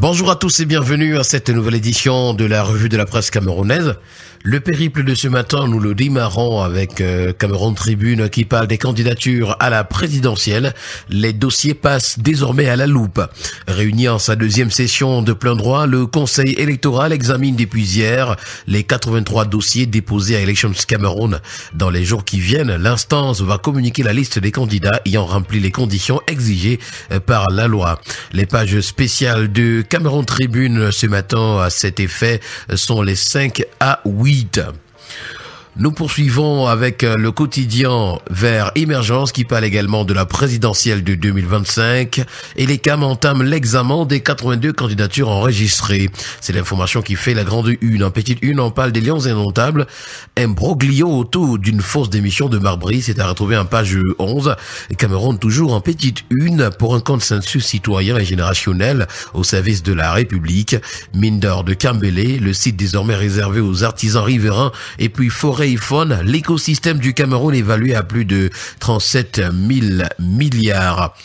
Bonjour à tous et bienvenue à cette nouvelle édition de la revue de la presse camerounaise. Le périple de ce matin, nous le démarrons avec Cameroun Tribune qui parle des candidatures à la présidentielle. Les dossiers passent désormais à la loupe. Réuni en sa deuxième session de plein droit, le Conseil électoral examine depuis hier les 83 dossiers déposés à Elections Cameroun. Dans les jours qui viennent, l'instance va communiquer la liste des candidats ayant rempli les conditions exigées par la loi. Les pages spéciales de Cameroun Tribune ce matin à cet effet sont les 5 à 8. Nous poursuivons avec le quotidien Vers Émergence qui parle également de la présidentielle de 2025 et les CAM entament l'examen des 82 candidatures enregistrées. C'est l'information qui fait la grande une. En petite une, on parle des lions indomptables. Un broglio autour d'une fausse démission de Marc Brice est à retrouver en page 11. Cameroun toujours en petite une pour un consensus citoyen et générationnel au service de la République. Mine d'or de Cambélé, le site désormais réservé aux artisans riverains et puis forêt et faune, l'écosystème du Cameroun évalué à plus de 37 000 milliards.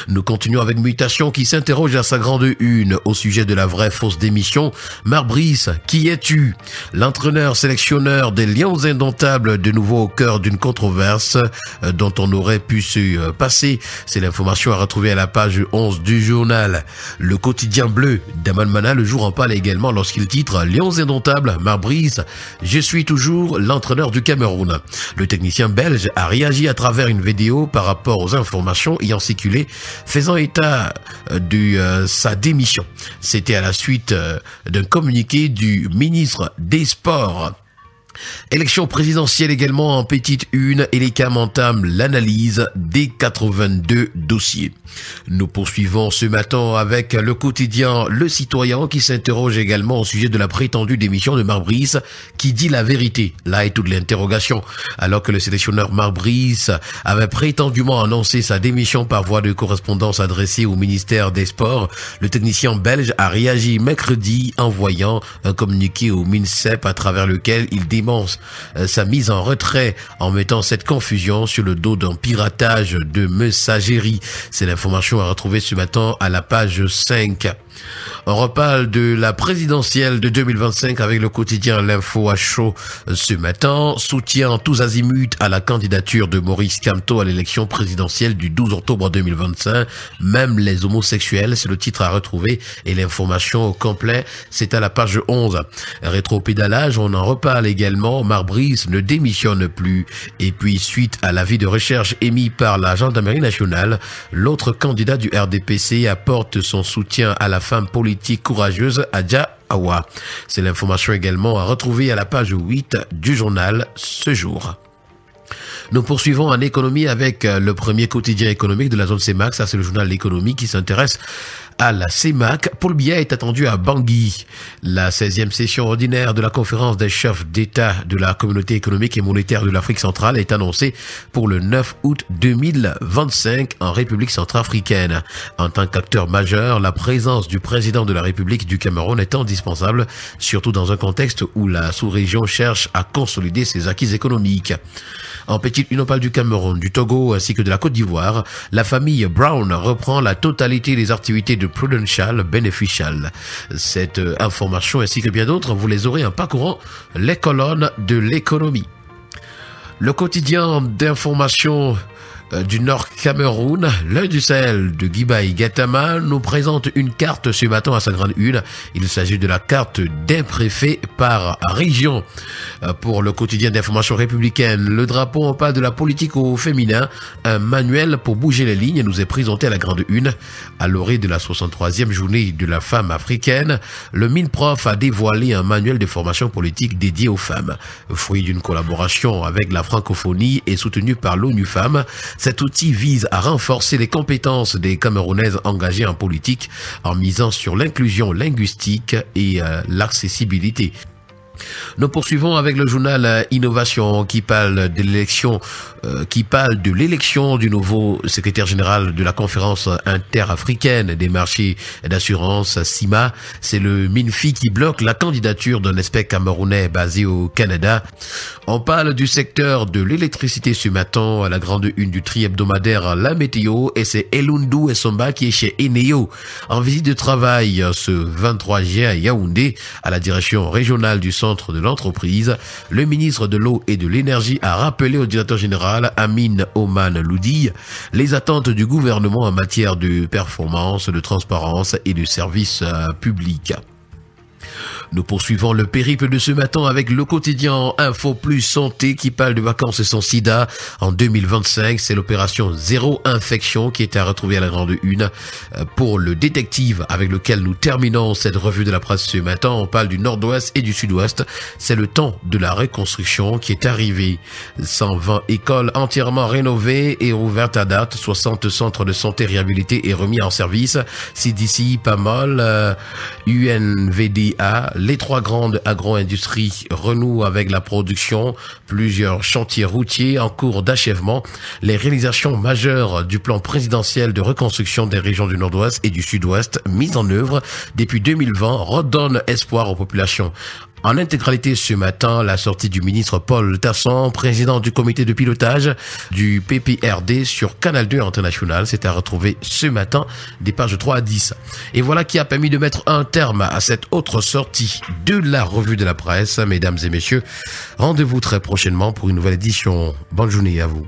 Nous continuons avec Mutation qui s'interroge à sa grande une au sujet de la vraie fausse démission. Marc Brice, qui es-tu? L'entraîneur sélectionneur des Lions indomptables de nouveau au cœur d'une controverse dont on aurait pu se passer. C'est l'information à retrouver à la page 11 du journal. Le quotidien bleu d'Aman Mana le jour en parle également lorsqu'il titre Lions indomptables, Marc Brice, je suis toujours l'entraîneur du Cameroun. Le technicien belge a réagi à travers une vidéo par rapport aux informations ayant circulé faisant état de sa démission. C'était à la suite d'un communiqué du ministre des Sports. Élection présidentielle également en petite une et les CAM entament l'analyse des 82 dossiers. Nous poursuivons ce matin avec le quotidien Le Citoyen qui s'interroge également au sujet de la prétendue démission de Marc Brice qui dit la vérité. Là est toute l'interrogation. Alors que le sélectionneur Marc Brice avait prétendument annoncé sa démission par voie de correspondance adressée au ministère des Sports, le technicien belge a réagi mercredi envoyant un communiqué au MINSEP à travers lequel il dément sa mise en retrait en mettant cette confusion sur le dos d'un piratage de messagerie. C'est l'information à retrouver ce matin à la page 5. On reparle de la présidentielle de 2025 avec le quotidien L'Info à chaud ce matin. Soutien tous azimuts à la candidature de Maurice Kamto à l'élection présidentielle du 12 octobre 2025. Même les homosexuels, c'est le titre à retrouver et l'information au complet, c'est à la page 11. Rétropédalage, on en reparle également. Marc Brice ne démissionne plus. Et puis, suite à l'avis de recherche émis par la gendarmerie nationale, l'autre candidat du RDPC apporte son soutien à la femme politique courageuse Adja Awa. C'est l'information également à retrouver à la page 8 du journal ce jour. Nous poursuivons en économie avec le premier quotidien économique de la zone CEMAC. Ça, c'est le journal L'économie qui s'intéresse à la CEMAC. Paul Biya est attendu à Bangui. La 16e session ordinaire de la conférence des chefs d'État de la communauté économique et monétaire de l'Afrique centrale est annoncée pour le 9 août 2025 en République centrafricaine. En tant qu'acteur majeur, la présence du président de la République du Cameroun est indispensable, surtout dans un contexte où la sous-région cherche à consolider ses acquis économiques. En petite une, on parle du Cameroun, du Togo ainsi que de la Côte d'Ivoire. La famille Brown reprend la totalité des activités de Prudential Beneficial. Cette information ainsi que bien d'autres, vous les aurez en parcourant les colonnes de l'économie. Le quotidien d'information du Nord Cameroun, l'œil du Sahel de Guibaï Gattama nous présente une carte ce matin à sa grande une. Il s'agit de la carte d'un préfet par région. Pour le quotidien d'information républicaine, le drapeau en parle de la politique au féminin. Un manuel pour bouger les lignes nous est présenté à la grande une. À l'orée de la 63e journée de la femme africaine, le MINPROF a dévoilé un manuel de formation politique dédié aux femmes. Fruit d'une collaboration avec la francophonie et soutenu par l'ONU Femmes, cet outil vise à renforcer les compétences des Camerounaises engagées en politique en misant sur l'inclusion linguistique et l'accessibilité. Nous poursuivons avec le journal Innovation qui parle de l'élection du nouveau secrétaire général de la conférence interafricaine des marchés d'assurance CIMA. C'est le MINFI qui bloque la candidature d'un expert camerounais basé au Canada. On parle du secteur de l'électricité ce matin à la grande une du tri-hebdomadaire La Météo, et c'est Elundu Essomba qui est chez Eneo en visite de travail ce 23 juin à Yaoundé à la direction régionale du centre de l'entreprise. Le ministre de l'eau et de l'énergie a rappelé au directeur général Amin Oman Loudi les attentes du gouvernement en matière de performance, de transparence et de services publics. Nous poursuivons le périple de ce matin avec le quotidien Info Plus Santé qui parle de vacances sans sida en 2025. C'est l'opération Zéro Infection qui est à retrouver à la grande une pour le détective avec lequel nous terminons cette revue de la presse ce matin. On parle du nord-ouest et du sud-ouest. C'est le temps de la reconstruction qui est arrivé. 120 écoles entièrement rénovées et ouvertes à date. 60 centres de santé réhabilités et remis en service. CDC, PAMOL, UNVDA, les trois grandes agro-industries renouent avec la production, plusieurs chantiers routiers en cours d'achèvement. Les réalisations majeures du plan présidentiel de reconstruction des régions du Nord-Ouest et du Sud-Ouest mises en œuvre depuis 2020 redonnent espoir aux populations. En intégralité ce matin, la sortie du ministre Paul Tasson, président du comité de pilotage du PPRD sur Canal 2 International, s'est à retrouver ce matin des pages 3 à 10. Et voilà qui a permis de mettre un terme à cette autre sortie de la revue de la presse. Mesdames et messieurs, rendez-vous très prochainement pour une nouvelle édition. Bonne journée à vous.